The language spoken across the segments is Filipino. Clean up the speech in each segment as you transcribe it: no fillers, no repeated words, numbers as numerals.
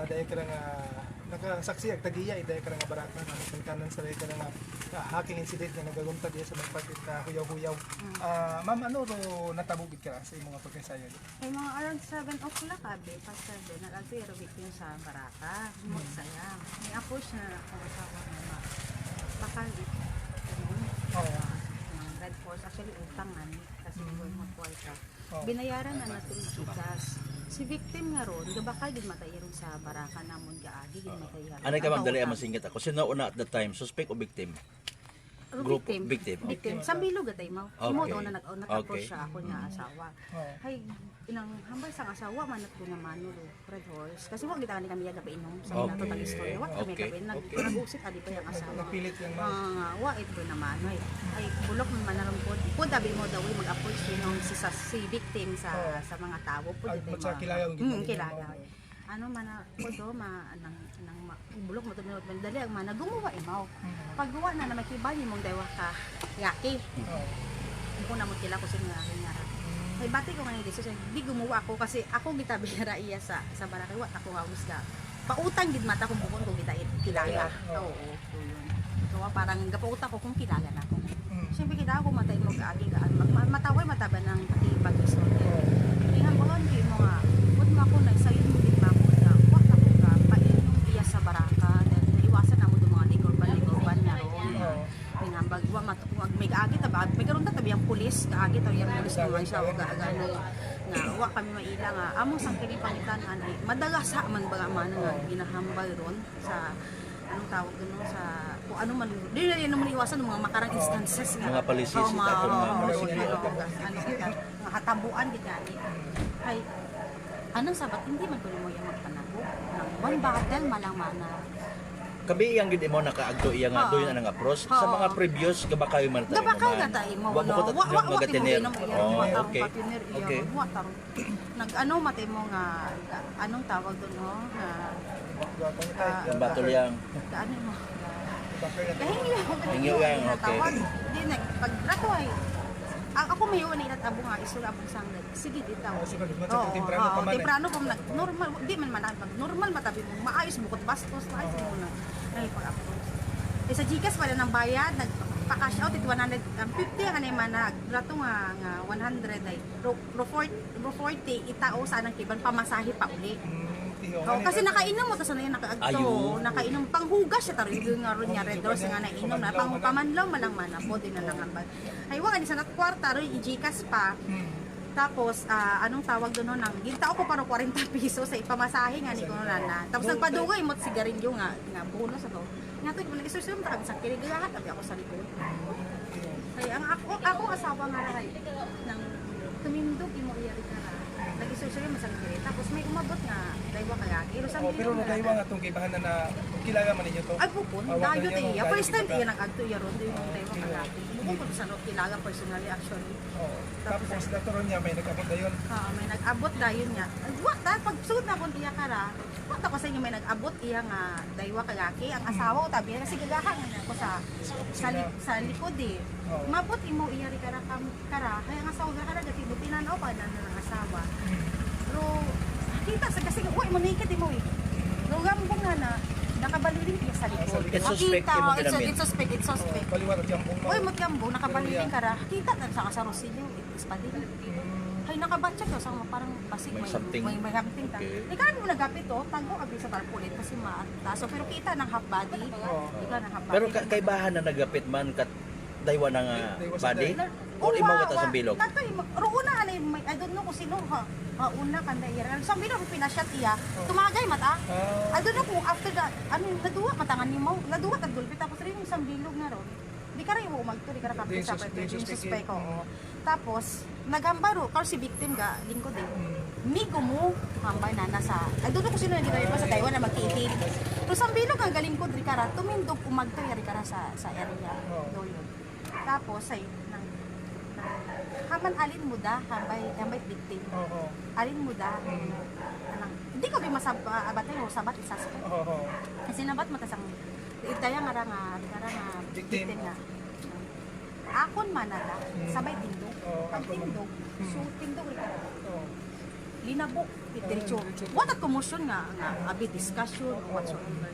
dahil ka nga nakasaksi ag tagiya dahil ka nga baraka nga kanan sa dahil ka nga hacking incident nga nagaguntad diya sa magpagit na huyaw-huyaw. Ma'am, ano ro natabugid ka sa imong pagkasayo? Ay mga around 7 o'clock abi, pag 7 nag-agto yung victim sa baraka. Mo sayang. May approach na ako sa mga bakalit. Red Force actually utang ani kasi mo kwarta. Binayaran na natin gikas. Si victim nga ron, gabakal gid matay ron sa baraka namon gaagi gid matay. Ano ka magdali ang masingit ako? Sino una at the time, suspect o victim? Group victim. Victim. Sa bilog gatay mo. Imo daw na nag-approach Okay. siya ako niya asawa. Hay inang hambal sang asawa manat ko naman no Red Horse. Kasi wag kita ni kami gabi inom sa minato tag istorya. Wag kami gabi nag-usik adi pa yung asawa. Nagpilit lang ma'am. Wa ito naman ay bulok man manalang po. Po dabi mo daw mag-approach nung si victim sa mga tao po dito. At kilala yung kilala. Ano man po do nang bulok mo tunod man dali ang mana gumawa imaw. Paggawa na makibali mong dewa ka yaki. Ko na mo kila ko sa nga nga. Ay bati ko nga ni decision di gumawa ako kasi ako gitabira iya sa barangay wa ako nga usga. Pautang gid mata kung bukon ko kita kilala. Oo. Yun. So parang gapautang ko kung kilala na ako. Siyempre kita ako matay mo gaagi ka mataway mataba ng patibag istorya. Ingan mo di mo nga pud mo ako na sayon mo din ako na wa ka ko ka painong iya sa baraka dahil naiwasan na mo do mga ligor-ban na ron. Pinambag wa matukog may gaagi ta may karon ta tabi ang pulis gaagi ta yung pulis naman siya og gaaga na wa kami maila nga amo sang kini pangitan ani madagasa man baga man nga ginahambal ron sa anong tawag doon sa kung ano man di na naman iwasan ng mga makarang instances nga Mga palisis mga hatabuan gid gani ay anong sabat hindi man kuno mo yang magpanago nang one battle malang mana Kabi iyang gid mo nakaagto iya nga doy na nang approach sa mga previous gabakay man tayo. gabakay ka tayo mo Wa magatener. Okay. Okay. Nag-ano matay mo nga anong tawag doon no na Ang batulyang. ano mo Hingyo yang okay. Di na pag ako ay ako may iwan na abo nga isura abong sanggad. Sige ditaw. Temprano pa man normal di man pag normal matabi mo maayos bukod bastos maayos mo na ay pag-approach. Sa Gcash wala nang bayad nagpa-cash out it 150 ani man nagdrato nga 100 ay ro 40 itao sa anang kiban pamasahe pa uli. Kasi nakainom mo ta sa nakaagto, nakainom panghugas siya taro yung nga ron niya red doors nga nainom na pang pamanlaw malang mana po din na lang ambal. Ay wa ani sa kwarta ro i-Gcash pa. Tapos anong tawag doon nang gintao ko paro 40 pesos sa ipamasahe nga ni kuno na. Tapos nagpadugay mo sigarilyo nga bonus ato. Nga to ko nag-isusum ta kag sa kirigahat abi ako sa likod. Ay ang ako asawa nga ray nang tumindog imo iyari ka nag-isusuri mo sa kiri. Tapos may umabot nga daywa kagaki. Pero nagaywa nga itong kaibahan na kilala man ninyo to? Ay bukod, dayo tayo. First time tayo nag-agto iya ron yung daywa kagaki. Bukod sa no, kilala personally actually. Tapos naturon niya may nag-abot na yun? May nag-abot dayon niya. Wak ta, pag sugod na kung iya kara, wak ta ko sa inyo may nag-abot iya nga daywa kagaki. Ang asawa ko tabi, kasi gagahan nga ako sa likod eh. Mabot imo iya ri kara kaya ang asawa kara dati butinan o pa na ng asawa. Pero kita sa kasi uy mo naked mo eh. Lugam ko nga na nakabaliling iya sa likod. It's suspect imo It's suspect. Baliwat at yambong Uy mo tiyambong nakabaliling kara. Kita na sa Rosilio ispadin. Hay nakabatcha ko sa parang basig may something ta. Ikaw mo nagapit to, tago abi sa tarpaulin kasi maataso pero kita ng half body. Ikaw ng half body. Pero kaibahan na nagapit man kat daywa na nga body or imo ka sa bilog. Roona ani I don't know kung sino ha. Una kanda iya. Sa bilog pinashot iya. Tumagay mata. I don't know kung after that ano naduwa matangan nimo. Naduwa tag gulpit tapos rin yung sang bilog na ron. Di ka rin umagto, di ka rin kapit sa yung suspect ko. Tapos, naghambaro, kasi si victim ga, lingkod eh. Migo mo, hambay na nasa, I don't know kung sino na ginawin pa sa Taiwan na magtitin. Pero sa bilog ang galingkod, rin ka tumindog, umagto, rin ka sa area. Tapos, ay, haman alin mo da, hambay victim. Alin mo da, hindi ko rin masabatay mo, sabat isaspe. Kasi nabat mo tasang, itaya nga victim nga. Akon manada, sabay tindog. Pag tindog, so tindog rin ka. Linabok. diretso. What commotion nga abi discussion whatsoever.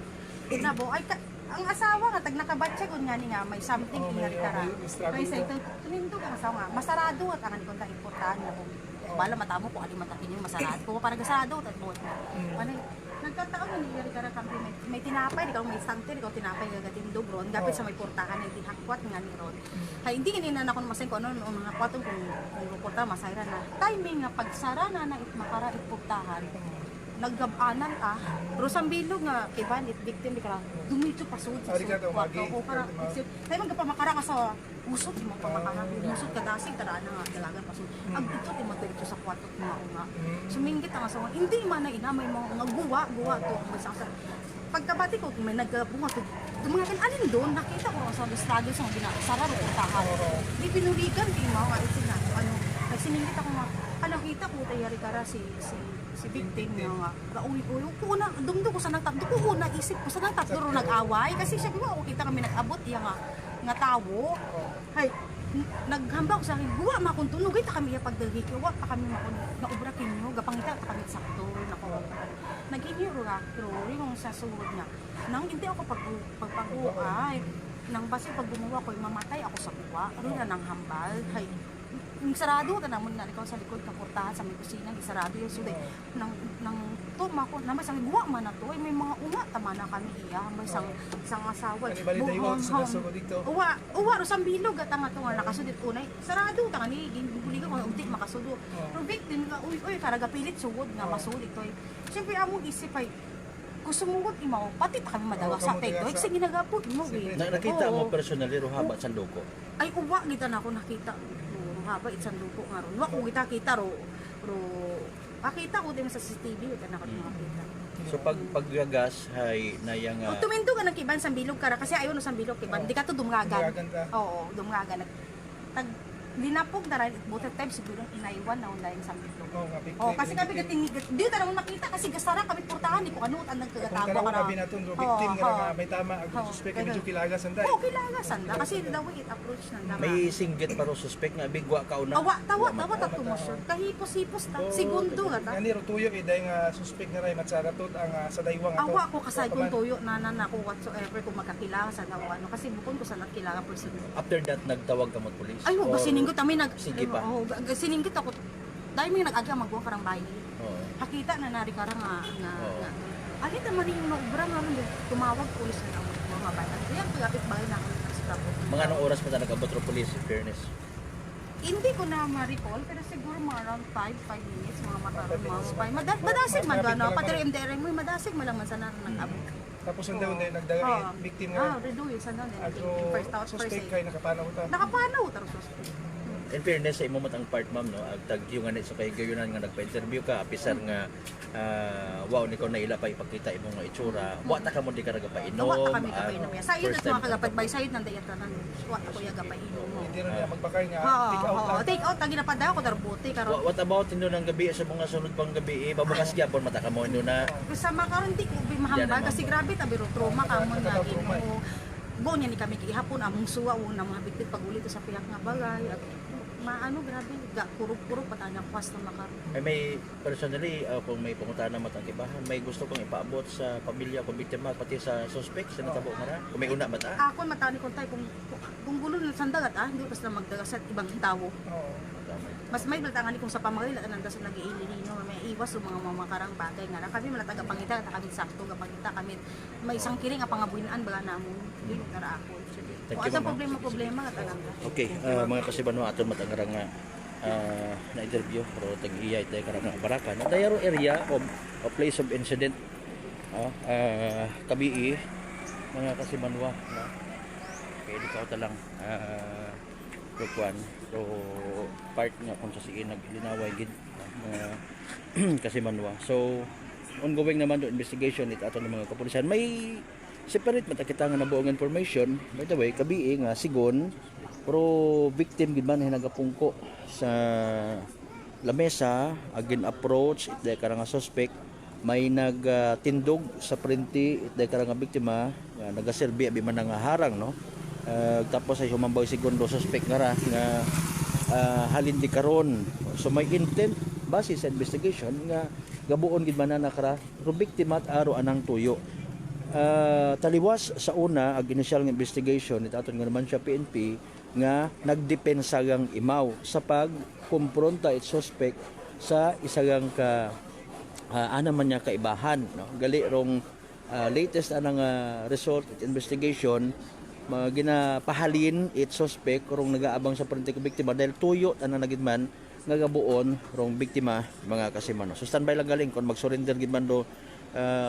Nabo ay ang asawa nga tag nakabatsa kun nga ni nga may something inari kara. Kay sa ito tumindo ang asawa nga masarado at ang kon ta importante na kung bala matamo ko ali matakin yung masarado ko para gasarado at buot na. Ano nagkataon na niyari kara kampi may tinapay di ka may sangter di ka tinapay nga tindog ron gapit sa may portahan ay dihakwat nga ni ron. Hay hindi ganina na kon masay ko ano mga kwatong kung porta masayra na. Timing nga pagsara na it makara portahan naggabanan pero sa bilog nga kay bandit victim di ka dumito pasud sa kwarto o para tayo magpamakara ka sa usot mo pamakara usot ka dasig tara na nga dalagan pasud ang dito di magdito sa kwarto nga nga suminggit ang asawa hindi man na ina may mga guwa to may sa pagkabati ko may nagbunga ko dumangan alin doon nakita ko sa listado sa ginasara ro portahan di pinuligan di mo nga isin ano nagsiningit ako nga kita ko tayari kara si victim nga uy ko na dumdo ko sa nagtatlo ko una isip ko sa nagtatlo ro nag-away kasi siya ko kita kami nag-abot iya nga tawo hay naghamba ko sa akin guwa ma kun tunog kita kami ya pagdagi ko wa pa kami naubra kinyo gapangita ta kami sakto nako nag-inyo ra pero yung sa suod nga nang hindi ako pagpaguay nang basi pag gumawa ko mamatay ako sa kuwa ro na nang hambal hay sarado ta namon nga ikaw sa likod ka portahan sa may kusina sarado yung sude nang tuma ko naman sang guwa man na to may mga unga tama na kami iya may sang asawa uwa ro sang bilog at nga to nga nakasudit unay sarado ta ni guli ko unti makasudo pero victim nga uy karaga pilit sugod nga masud ito siyempre amo isip ay kusumugod imaw pati ta kami madawak sa tay to sige ginagapod mo nakita mo personally ro haba sa loko ay uwa gid na ako nakita haba itsan lupo nga ron. Wa ko kita ro pakita ko din sa CCTV ug ana ko makita. So paggagas hay nayang tumindo ka nagkiban sa bilog kara kasi ayon sa bilog kiban di ka to dumgagan. Oo, dumgagan. Tag linapog na rin butet time siguro inaiwan na online sa bilog. Oh, kasi kami gating di ta naman makita kasi gasara kami portahan di ko ano ang nagkagatago kara. Kami natun ro victim nga may tama ang suspect medyo kilagasan dai. Oh, kilagasan da kasi the way it approach nang may singgit pero suspect nga bigwa ka una. Tawa ta tumusod. Kahipos-hipos ta segundo nga ta. Ani ro tuyo iday nga suspect nga ray matsaratot ang sa daywang ato. Awa ko kasay kung tuyo na ko whatsoever kung magkakilasan na ano kasi bukod ko sa nakilala person. After that nagtawag ka mo police. Ay, sininggot kami sige pa. Oh, sininggot ako. Dahil may nag-aga magwa karang bayi. Hakita na nari karang nga. Alin naman yung naubra nga tumawag pulis na mga bata. Kaya pagapit bahay na ako sa tapo. Mga anong oras pa nag-abot ro police in fairness? Hindi ko na ma-recall pero siguro mga around 5 minutes mga makaroon mga 5. Madasig man gano pati MDR mo madasig man lang man sana nag-abot. Tapos undaw na nagdaga victim nga. Redo yun sana din. First out suspect kay nakapanaw ta. Nakapanaw ta suspect. In fairness sa imo matang part ma'am no ag tag yung nga sa kay gayunan nga nagpa-interview ka apisar nga wow niko na ila pa ipakita imong nga itsura wa ta ka mo di ka nagapainom wa ta kami kapainom ya sayod na mga kagapad by side nang dayat tanan wa ako ya gapainom hindi rin niya magbakay nga take out lang take out tagi na pa daw ko darbuti karon what about indo nang gabi sa mga sunod pang gabi babukas gyapon mata ka mo indo na sa makaron di ko mahambal kasi grabe ta biro trauma ka mo nga gino go niya ni kami gihapon among suwa una mga bitbit pagulit sa piyak nga bagay maano grabe kurog-kurog patanya kwas na makar. Ay may personally kung may pumunta na matang kibahan, may gusto kong ipaabot sa pamilya ko biktima pati sa suspect sa natabo nga ra. Kung may una ba ta? Ako matani ko tay kung gulo na sandagat hindi basta magdagas sa ibang tawo. Mas may baltangan ni kung sa pamilya nang daso nag-iilino may iwas sa mga makarang bagay nga ra. Kami malataga pangita ta kami sakto ga pangita kami may isang kiring nga pangabuhinan baga namon yun tara ako. Kung asa problema at alam ka. Okay, mga kasibano aton matangarang nga na interview pero tag-iya ito karang baraka na dayaro area of place of incident kabii mga kasibanwa kaya di ka lang kukuan so part nga kung sa sige naglinaway gid mga kasibanwa so ongoing naman do investigation it aton ng mga kapulisan may separate matakita nga nabuong information by the way kabii nga sigon pero victim gid man nagapungko sa lamesa agin approach it karang suspect may nagtindog sa printi it karang biktima nagaserbi abi man nga harang no tapos ay humambaw segundo suspect nga ra nga halin di karon so may intent base sa investigation nga gabuon gid man na kara ro biktima at aro anang tuyo. Taliwas sa una ag initial nga investigation ni aton nga naman siya PNP nga nagdepensa gang imaw sa pagkumpronta it suspect sa isagang ka ana man niya kaibahan, no? Gali rong latest anang result at investigation ginapahalin it suspect rong nagaabang sa perinteng biktima dahil tuyo ana nagidman nga gabuon rong biktima mga kasimano. So standby lang galing kung mag-surrender gid man do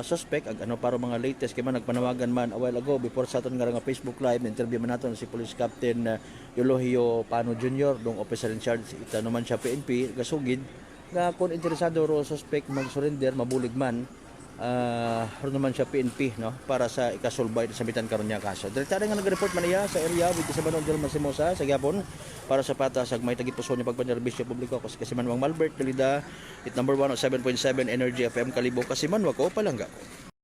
suspect ag ano para mga latest kay man nagpanawagan man a while ago before sa aton nga Facebook live interview man naton si Police Captain Eulogio Pano Jr. dong officer in charge ita naman siya PNP gasugid nga kung interesado ro suspect mag-surrender mabulig man ro naman siya PNP no para sa ikasulbay sa bitan karon niya kaso. Direkta nga nag-report man niya sa area with sa Banon del Masimosa sa Gabon para sa patas ag may tagipuso niya pagpanerbisyo publiko kasi man Malbert Kalida it number 107.7 Energy FM Kalibo kasi man wako palangga.